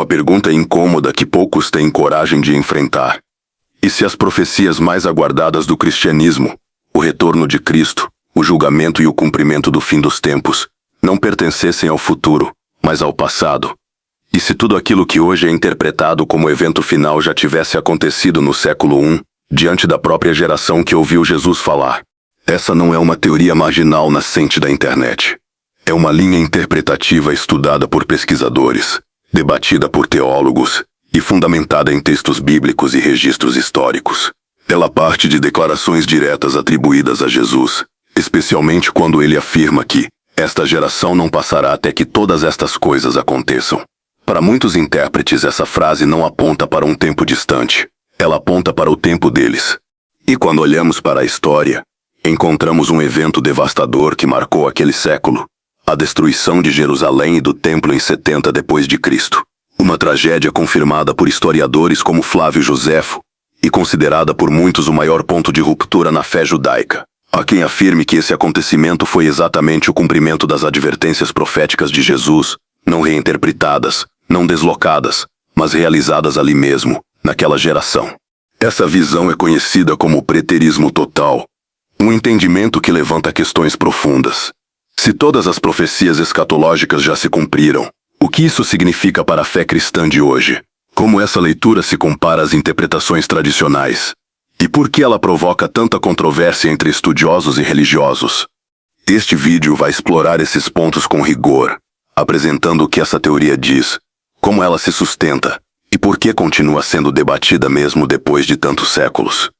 uma pergunta incômoda que poucos têm coragem de enfrentar. E se as profecias mais aguardadas do cristianismo, o retorno de Cristo, o julgamento e o cumprimento do fim dos tempos, não pertencessem ao futuro, mas ao passado? E se tudo aquilo que hoje é interpretado como evento final já tivesse acontecido no século I, diante da própria geração que ouviu Jesus falar? Essa não é uma teoria marginal nascente da internet. É uma linha interpretativa estudada por pesquisadores, debatida por teólogos e fundamentada em textos bíblicos e registros históricos. Ela parte de declarações diretas atribuídas a Jesus, especialmente quando ele afirma que esta geração não passará até que todas estas coisas aconteçam. Para muitos intérpretes, essa frase não aponta para um tempo distante. Ela aponta para o tempo deles. E quando olhamos para a história, encontramos um evento devastador que marcou aquele século: a destruição de Jerusalém e do templo em 70 depois de Cristo. Uma tragédia confirmada por historiadores como Flávio Joséfo e considerada por muitos o maior ponto de ruptura na fé judaica. Há quem afirme que esse acontecimento foi exatamente o cumprimento das advertências proféticas de Jesus, não reinterpretadas, não deslocadas, mas realizadas ali mesmo, naquela geração. Essa visão é conhecida como preterismo total, um entendimento que levanta questões profundas. Se todas as profecias escatológicas já se cumpriram, o que isso significa para a fé cristã de hoje? Como essa leitura se compara às interpretações tradicionais? E por que ela provoca tanta controvérsia entre estudiosos e religiosos? Este vídeo vai explorar esses pontos com rigor, apresentando o que essa teoria diz, como ela se sustenta, e por que continua sendo debatida mesmo depois de tantos séculos.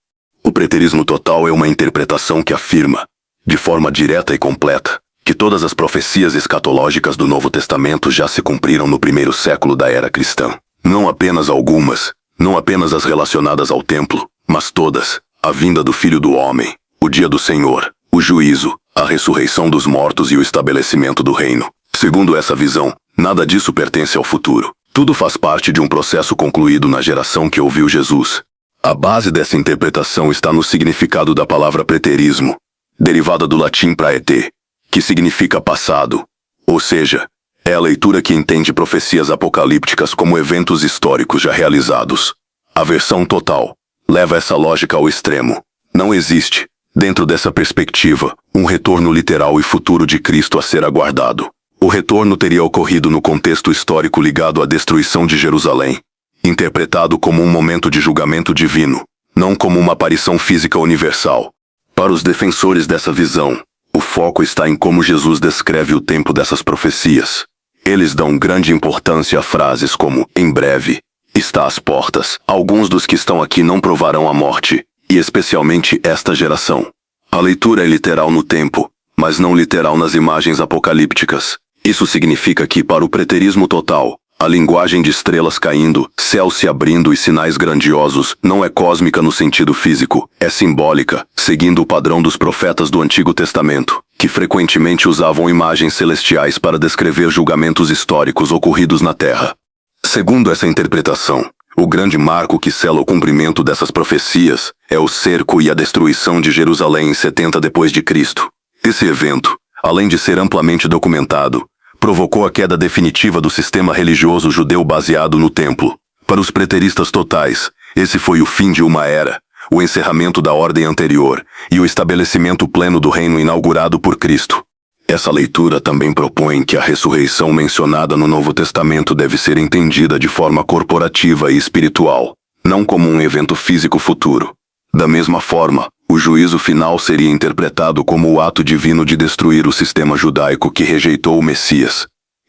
O preterismo total é uma interpretação que afirma, de forma direta e completa, que todas as profecias escatológicas do Novo Testamento já se cumpriram no primeiro século da era cristã. Não apenas algumas, não apenas as relacionadas ao templo, mas todas: a vinda do Filho do Homem, o dia do Senhor, o juízo, a ressurreição dos mortos e o estabelecimento do reino. Segundo essa visão, nada disso pertence ao futuro. Tudo faz parte de um processo concluído na geração que ouviu Jesus. A base dessa interpretação está no significado da palavra preterismo, derivada do latim praete, que significa passado, ou seja, é a leitura que entende profecias apocalípticas como eventos históricos já realizados. A versão total leva essa lógica ao extremo. Não existe, dentro dessa perspectiva, um retorno literal e futuro de Cristo a ser aguardado. O retorno teria ocorrido no contexto histórico ligado à destruição de Jerusalém, interpretado como um momento de julgamento divino, não como uma aparição física universal. Para os defensores dessa visão, o foco está em como Jesus descreve o tempo dessas profecias. Eles dão grande importância a frases como "em breve", "está às portas", "alguns dos que estão aqui não provarão a morte", e especialmente esta geração. A leitura é literal no tempo, mas não literal nas imagens apocalípticas. Isso significa que, para o preterismo total, a linguagem de estrelas caindo, céu se abrindo e sinais grandiosos não é cósmica no sentido físico, é simbólica, seguindo o padrão dos profetas do Antigo Testamento, que frequentemente usavam imagens celestiais para descrever julgamentos históricos ocorridos na Terra. Segundo essa interpretação, o grande marco que sela o cumprimento dessas profecias é o cerco e a destruição de Jerusalém em 70 depois de Cristo. Esse evento, além de ser amplamente documentado, provocou a queda definitiva do sistema religioso judeu baseado no templo. Para os preteristas totais, esse foi o fim de uma era, o encerramento da ordem anterior e o estabelecimento pleno do reino inaugurado por Cristo. Essa leitura também propõe que a ressurreição mencionada no Novo Testamento deve ser entendida de forma corporativa e espiritual, não como um evento físico futuro. Da mesma forma, o juízo final seria interpretado como o ato divino de destruir o sistema judaico que rejeitou o Messias,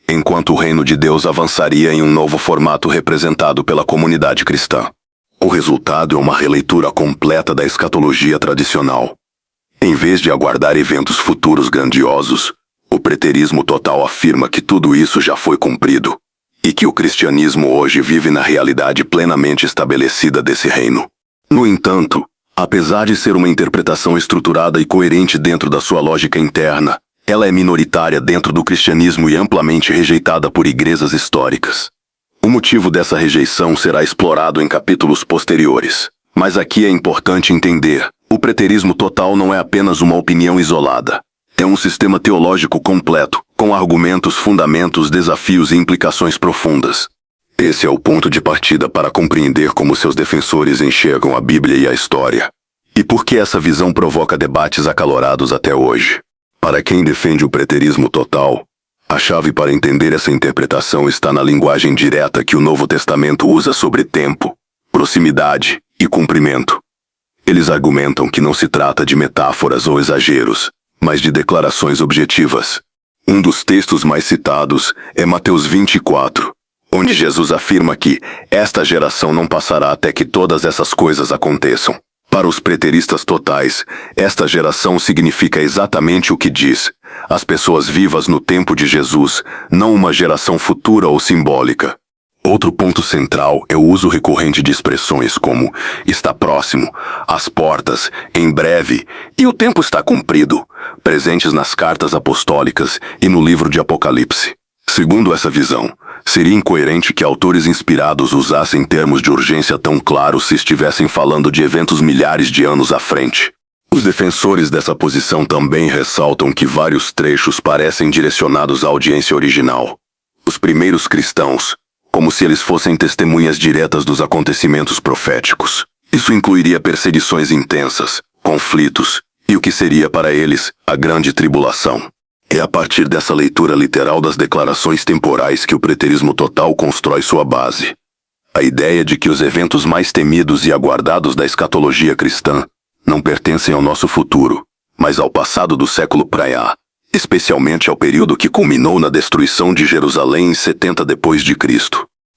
enquanto o reino de Deus avançaria em um novo formato representado pela comunidade cristã. O resultado é uma releitura completa da escatologia tradicional. Em vez de aguardar eventos futuros grandiosos, o preterismo total afirma que tudo isso já foi cumprido, e que o cristianismo hoje vive na realidade plenamente estabelecida desse reino. No entanto, apesar de ser uma interpretação estruturada e coerente dentro da sua lógica interna, ela é minoritária dentro do cristianismo e amplamente rejeitada por igrejas históricas. O motivo dessa rejeição será explorado em capítulos posteriores, mas aqui é importante entender: o preterismo total não é apenas uma opinião isolada. É um sistema teológico completo, com argumentos, fundamentos, desafios e implicações profundas. Esse é o ponto de partida para compreender como seus defensores enxergam a Bíblia e a história. E por que essa visão provoca debates acalorados até hoje. Para quem defende o preterismo total, a chave para entender essa interpretação está na linguagem direta que o Novo Testamento usa sobre tempo, proximidade e cumprimento. Eles argumentam que não se trata de metáforas ou exageros, mas de declarações objetivas. Um dos textos mais citados é Mateus 24, onde Jesus afirma que esta geração não passará até que todas essas coisas aconteçam. Para os preteristas totais, esta geração significa exatamente o que diz: as pessoas vivas no tempo de Jesus, não uma geração futura ou simbólica. Outro ponto central é o uso recorrente de expressões como está próximo, às portas, em breve e o tempo está cumprido, presentes nas cartas apostólicas e no livro de Apocalipse. Segundo essa visão, seria incoerente que autores inspirados usassem termos de urgência tão claros se estivessem falando de eventos milhares de anos à frente. Os defensores dessa posição também ressaltam que vários trechos parecem direcionados à audiência original. Os primeiros cristãos, como se eles fossem testemunhas diretas dos acontecimentos proféticos. Isso incluiria perseguições intensas, conflitos, e o que seria para eles a grande tribulação. É a partir dessa leitura literal das declarações temporais que o preterismo total constrói sua base. A ideia de que os eventos mais temidos e aguardados da escatologia cristã não pertencem ao nosso futuro, mas ao passado do século pré-A, especialmente ao período que culminou na destruição de Jerusalém em 70 d.C.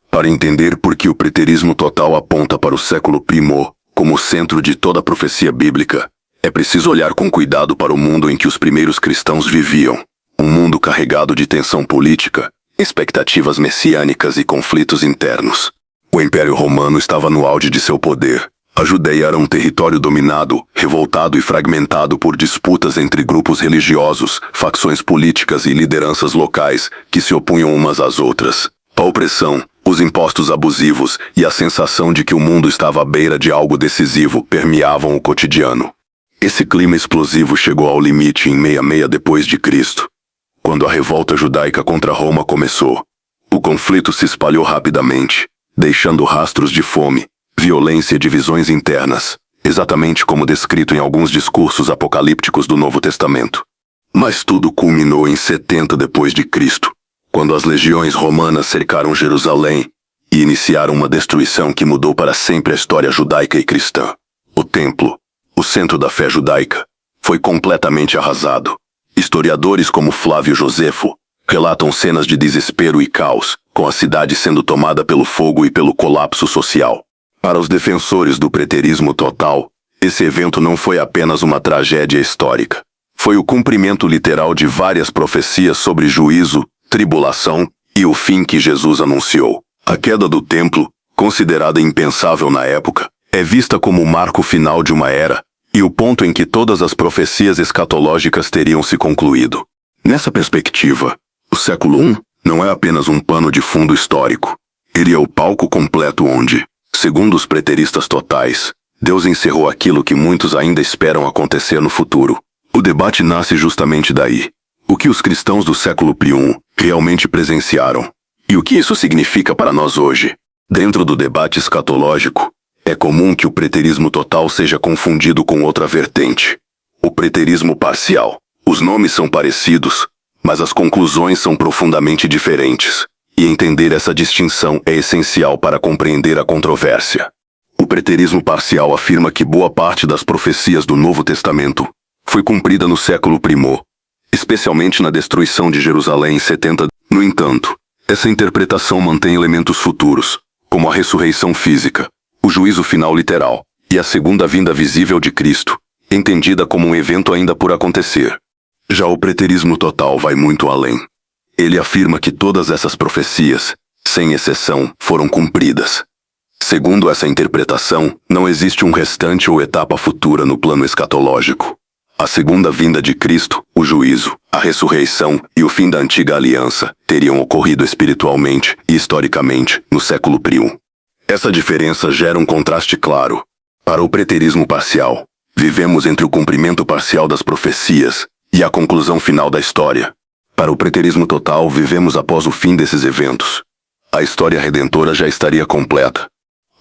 Para entender por que o preterismo total aponta para o século I como centro de toda a profecia bíblica, é preciso olhar com cuidado para o mundo em que os primeiros cristãos viviam, um mundo carregado de tensão política, expectativas messiânicas e conflitos internos. O Império Romano estava no auge de seu poder. A Judéia era um território dominado, revoltado e fragmentado por disputas entre grupos religiosos, facções políticas e lideranças locais que se opunham umas às outras. A opressão, os impostos abusivos e a sensação de que o mundo estava à beira de algo decisivo permeavam o cotidiano. Esse clima explosivo chegou ao limite em 66 d.C., quando a revolta judaica contra Roma começou. O conflito se espalhou rapidamente, deixando rastros de fome, violência e divisões internas, exatamente como descrito em alguns discursos apocalípticos do Novo Testamento. Mas tudo culminou em 70 d.C., quando as legiões romanas cercaram Jerusalém e iniciaram uma destruição que mudou para sempre a história judaica e cristã. O templo, o centro da fé judaica, foi completamente arrasado. Historiadores como Flávio Josefo relatam cenas de desespero e caos, com a cidade sendo tomada pelo fogo e pelo colapso social. Para os defensores do preterismo total, esse evento não foi apenas uma tragédia histórica. Foi o cumprimento literal de várias profecias sobre juízo, tribulação e o fim que Jesus anunciou. A queda do templo, considerada impensável na época, é vista como o marco final de uma era e o ponto em que todas as profecias escatológicas teriam se concluído. Nessa perspectiva, o século I não é apenas um pano de fundo histórico. Ele é o palco completo onde, segundo os preteristas totais, Deus encerrou aquilo que muitos ainda esperam acontecer no futuro. O debate nasce justamente daí. O que os cristãos do século I realmente presenciaram? E o que isso significa para nós hoje? Dentro do debate escatológico, é comum que o preterismo total seja confundido com outra vertente: o preterismo parcial. Os nomes são parecidos, mas as conclusões são profundamente diferentes, e entender essa distinção é essencial para compreender a controvérsia. O preterismo parcial afirma que boa parte das profecias do Novo Testamento foi cumprida no século I, especialmente na destruição de Jerusalém em 70. No entanto, essa interpretação mantém elementos futuros, como a ressurreição física, o juízo final literal e a segunda vinda visível de Cristo, entendida como um evento ainda por acontecer. Já o preterismo total vai muito além. Ele afirma que todas essas profecias, sem exceção, foram cumpridas. Segundo essa interpretação, não existe um restante ou etapa futura no plano escatológico. A segunda vinda de Cristo, o juízo, a ressurreição e o fim da antiga aliança teriam ocorrido espiritualmente e historicamente no século I. Essa diferença gera um contraste claro. Para o preterismo parcial, vivemos entre o cumprimento parcial das profecias e a conclusão final da história. Para o preterismo total, vivemos após o fim desses eventos. a história redentora já estaria completa.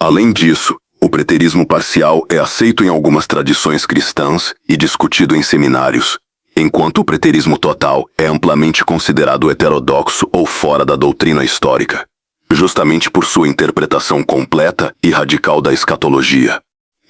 Além disso, o preterismo parcial é aceito em algumas tradições cristãs e discutido em seminários, enquanto o preterismo total é amplamente considerado heterodoxo ou fora da doutrina histórica, justamente por sua interpretação completa e radical da escatologia.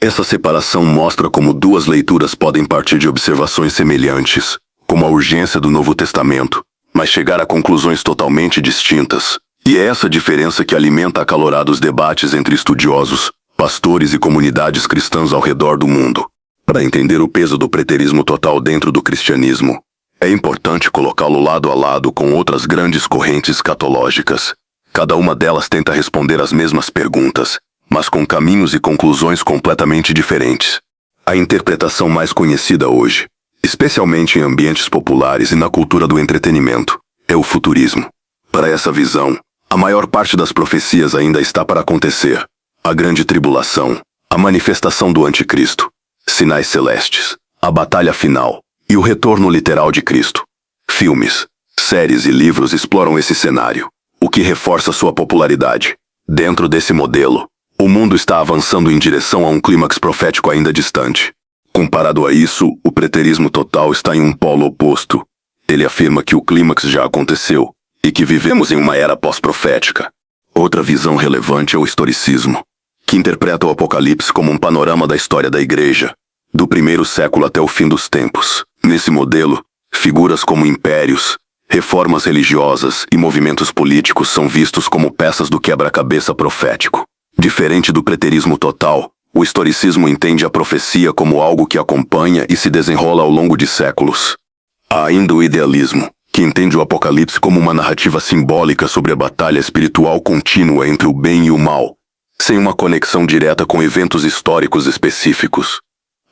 Essa separação mostra como duas leituras podem partir de observações semelhantes, como a urgência do Novo Testamento, mas chegar a conclusões totalmente distintas. E é essa diferença que alimenta acalorados debates entre estudiosos, pastores e comunidades cristãs ao redor do mundo. Para entender o peso do preterismo total dentro do cristianismo, é importante colocá-lo lado a lado com outras grandes correntes escatológicas. Cada uma delas tenta responder às mesmas perguntas, mas com caminhos e conclusões completamente diferentes. A interpretação mais conhecida hoje, especialmente em ambientes populares e na cultura do entretenimento, é o futurismo. Para essa visão, a maior parte das profecias ainda está para acontecer. A grande tribulação, a manifestação do anticristo, sinais celestes, a batalha final e o retorno literal de Cristo. Filmes, séries e livros exploram esse cenário, o que reforça sua popularidade. Dentro desse modelo, o mundo está avançando em direção a um clímax profético ainda distante. Comparado a isso, o preterismo total está em um polo oposto. Ele afirma que o clímax já aconteceu e que vivemos em uma era pós-profética. Outra visão relevante é o historicismo, que interpreta o Apocalipse como um panorama da história da Igreja, do primeiro século até o fim dos tempos. Nesse modelo, figuras como impérios, reformas religiosas e movimentos políticos são vistos como peças do quebra-cabeça profético. Diferente do preterismo total, o historicismo entende a profecia como algo que acompanha e se desenrola ao longo de séculos. Há ainda o idealismo, que entende o Apocalipse como uma narrativa simbólica sobre a batalha espiritual contínua entre o bem e o mal, sem uma conexão direta com eventos históricos específicos.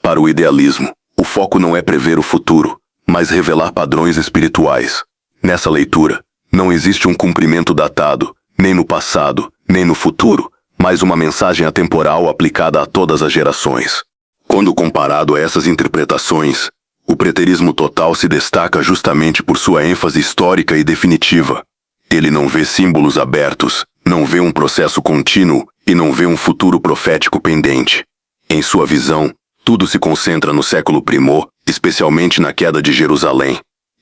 Para o idealismo, o foco não é prever o futuro, mas revelar padrões espirituais. Nessa leitura, não existe um cumprimento datado, nem no passado, nem no futuro, mas uma mensagem atemporal aplicada a todas as gerações. Quando comparado a essas interpretações, o preterismo total se destaca justamente por sua ênfase histórica e definitiva. Ele não vê símbolos abertos, não vê um processo contínuo e não vê um futuro profético pendente. Em sua visão, tudo se concentra no século I, especialmente na queda de Jerusalém.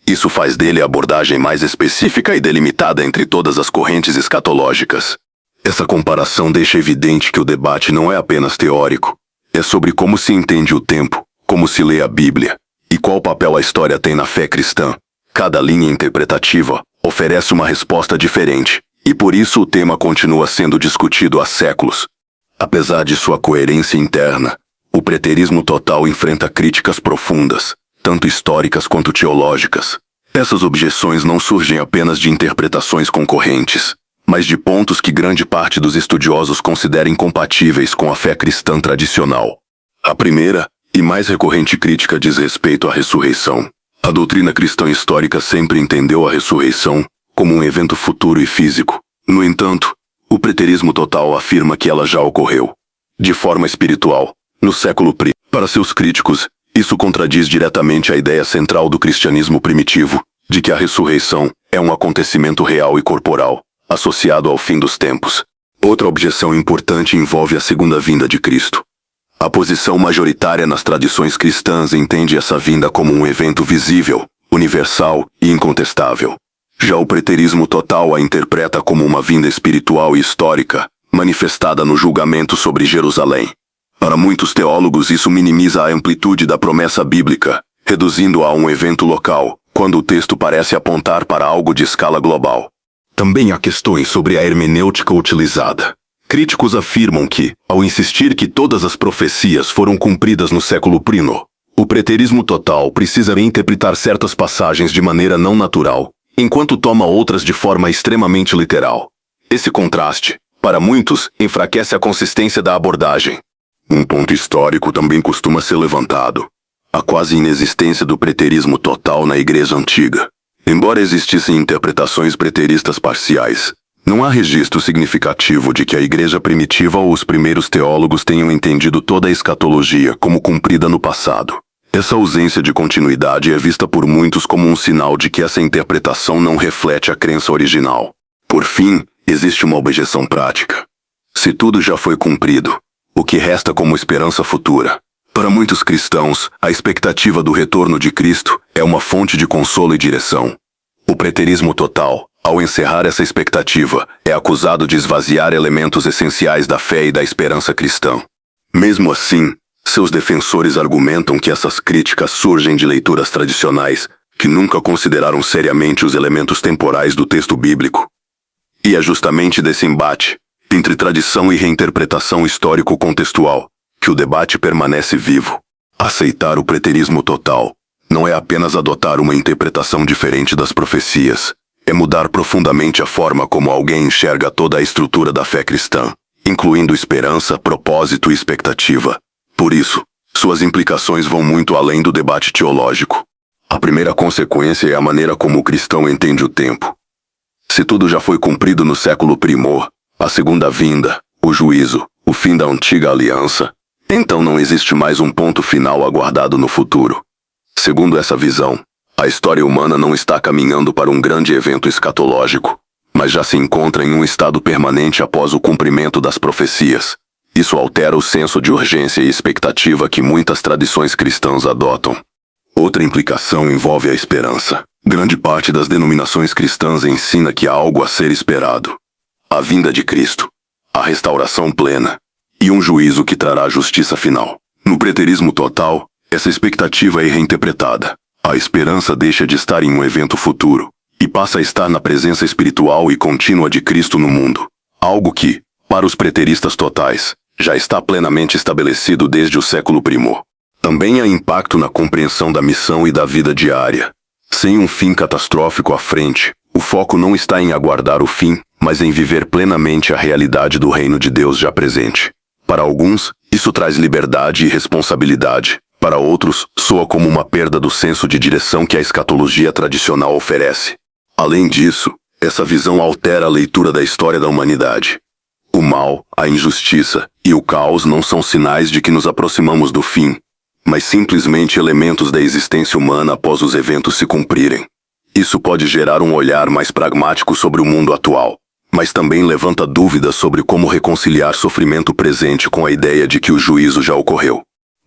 Isso faz dele a abordagem mais específica e delimitada entre todas as correntes escatológicas. Essa comparação deixa evidente que o debate não é apenas teórico. É sobre como se entende o tempo, como se lê a Bíblia, e qual papel a história tem na fé cristã. Cada linha interpretativa oferece uma resposta diferente, e por isso o tema continua sendo discutido há séculos. Apesar de sua coerência interna, o preterismo total enfrenta críticas profundas, tanto históricas quanto teológicas. Essas objeções não surgem apenas de interpretações concorrentes, mas de pontos que grande parte dos estudiosos considera incompatíveis com a fé cristã tradicional. A primeira e mais recorrente crítica diz respeito à ressurreição. A doutrina cristã histórica sempre entendeu a ressurreição como um evento futuro e físico. No entanto, o preterismo total afirma que ela já ocorreu, de forma espiritual, no século I. Para seus críticos, isso contradiz diretamente a ideia central do cristianismo primitivo, de que a ressurreição é um acontecimento real e corporal, associado ao fim dos tempos. Outra objeção importante envolve a segunda vinda de Cristo. A posição majoritária nas tradições cristãs entende essa vinda como um evento visível, universal e incontestável. Já o preterismo total a interpreta como uma vinda espiritual e histórica, manifestada no julgamento sobre Jerusalém. Para muitos teólogos isso minimiza a amplitude da promessa bíblica, reduzindo-a a um evento local, quando o texto parece apontar para algo de escala global. Também há questões sobre a hermenêutica utilizada. Críticos afirmam que, ao insistir que todas as profecias foram cumpridas no século I, o preterismo total precisa reinterpretar certas passagens de maneira não natural, enquanto toma outras de forma extremamente literal. Esse contraste, para muitos, enfraquece a consistência da abordagem. Um ponto histórico também costuma ser levantado: a quase inexistência do preterismo total na Igreja Antiga. Embora existissem interpretações preteristas parciais, não há registro significativo de que a Igreja primitiva ou os primeiros teólogos tenham entendido toda a escatologia como cumprida no passado. Essa ausência de continuidade é vista por muitos como um sinal de que essa interpretação não reflete a crença original. Por fim, existe uma objeção prática. Se tudo já foi cumprido, o que resta como esperança futura? Para muitos cristãos, a expectativa do retorno de Cristo é uma fonte de consolo e direção. O preterismo total, ao encerrar essa expectativa, é acusado de esvaziar elementos essenciais da fé e da esperança cristã. Mesmo assim, seus defensores argumentam que essas críticas surgem de leituras tradicionais, que nunca consideraram seriamente os elementos temporais do texto bíblico. E é justamente desse embate, entre tradição e reinterpretação histórico-contextual, que o debate permanece vivo. Aceitar o preterismo total não é apenas adotar uma interpretação diferente das profecias, é mudar profundamente a forma como alguém enxerga toda a estrutura da fé cristã, incluindo esperança, propósito e expectativa. Por isso, suas implicações vão muito além do debate teológico. A primeira consequência é a maneira como o cristão entende o tempo. Se tudo já foi cumprido no século I, a segunda vinda, o juízo, o fim da antiga aliança, então não existe mais um ponto final aguardado no futuro. Segundo essa visão, a história humana não está caminhando para um grande evento escatológico, mas já se encontra em um estado permanente após o cumprimento das profecias. Isso altera o senso de urgência e expectativa que muitas tradições cristãs adotam. Outra implicação envolve a esperança. Grande parte das denominações cristãs ensina que há algo a ser esperado: a vinda de Cristo, a restauração plena e um juízo que trará a justiça final. No preterismo total, essa expectativa é reinterpretada. A esperança deixa de estar em um evento futuro e passa a estar na presença espiritual e contínua de Cristo no mundo. Algo que, para os preteristas totais, já está plenamente estabelecido desde o século I. Também há impacto na compreensão da missão e da vida diária. Sem um fim catastrófico à frente, o foco não está em aguardar o fim, mas em viver plenamente a realidade do reino de Deus já presente. Para alguns, isso traz liberdade e responsabilidade. Para outros, soa como uma perda do senso de direção que a escatologia tradicional oferece. Além disso, essa visão altera a leitura da história da humanidade. O mal, a injustiça e o caos não são sinais de que nos aproximamos do fim, mas simplesmente elementos da existência humana após os eventos se cumprirem. Isso pode gerar um olhar mais pragmático sobre o mundo atual, mas também levanta dúvidas sobre como reconciliar sofrimento presente com a ideia de que o juízo já ocorreu.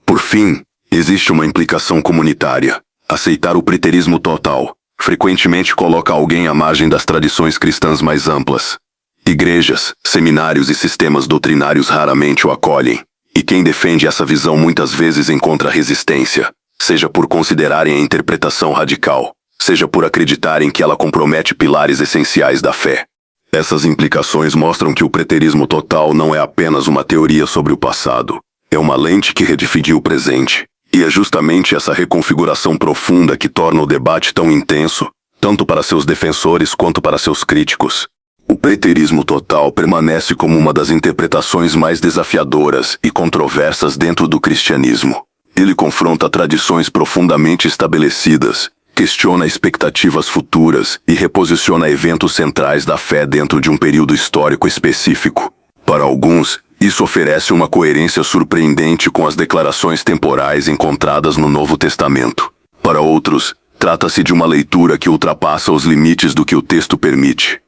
Por fim, existe uma implicação comunitária. Aceitar o preterismo total frequentemente coloca alguém à margem das tradições cristãs mais amplas. Igrejas, seminários e sistemas doutrinários raramente o acolhem, e quem defende essa visão muitas vezes encontra resistência, seja por considerarem a interpretação radical, seja por acreditarem que ela compromete pilares essenciais da fé. Essas implicações mostram que o preterismo total não é apenas uma teoria sobre o passado, é uma lente que redefine o presente. E é justamente essa reconfiguração profunda que torna o debate tão intenso, tanto para seus defensores quanto para seus críticos. O preterismo total permanece como uma das interpretações mais desafiadoras e controversas dentro do cristianismo. Ele confronta tradições profundamente estabelecidas, questiona expectativas futuras e reposiciona eventos centrais da fé dentro de um período histórico específico. Para alguns, isso oferece uma coerência surpreendente com as declarações temporais encontradas no Novo Testamento. Para outros, trata-se de uma leitura que ultrapassa os limites do que o texto permite.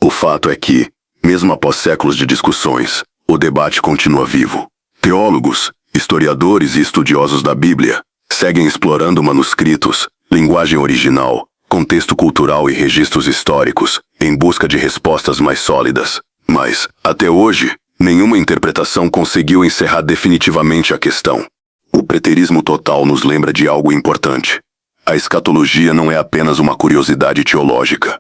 O fato é que, mesmo após séculos de discussões, o debate continua vivo. Teólogos, historiadores e estudiosos da Bíblia seguem explorando manuscritos, linguagem original, contexto cultural e registros históricos, em busca de respostas mais sólidas. Mas, até hoje, nenhuma interpretação conseguiu encerrar definitivamente a questão. O preterismo total nos lembra de algo importante. A escatologia não é apenas uma curiosidade teológica.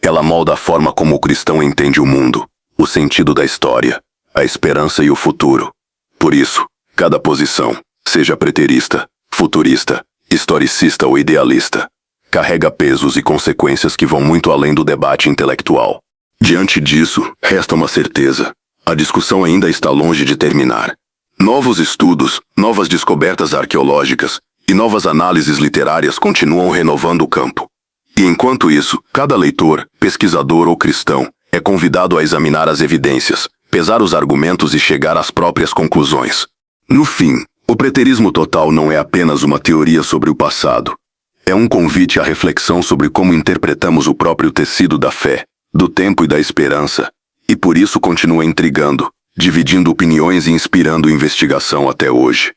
Ela molda a forma como o cristão entende o mundo, o sentido da história, a esperança e o futuro. Por isso, cada posição, seja preterista, futurista, historicista ou idealista, carrega pesos e consequências que vão muito além do debate intelectual. Diante disso, resta uma certeza: a discussão ainda está longe de terminar. Novos estudos, novas descobertas arqueológicas e novas análises literárias continuam renovando o campo. E enquanto isso, cada leitor, pesquisador ou cristão é convidado a examinar as evidências, pesar os argumentos e chegar às próprias conclusões. No fim, o preterismo total não é apenas uma teoria sobre o passado. É um convite à reflexão sobre como interpretamos o próprio tecido da fé, do tempo e da esperança, E por isso continua intrigando, dividindo opiniões e inspirando investigação até hoje.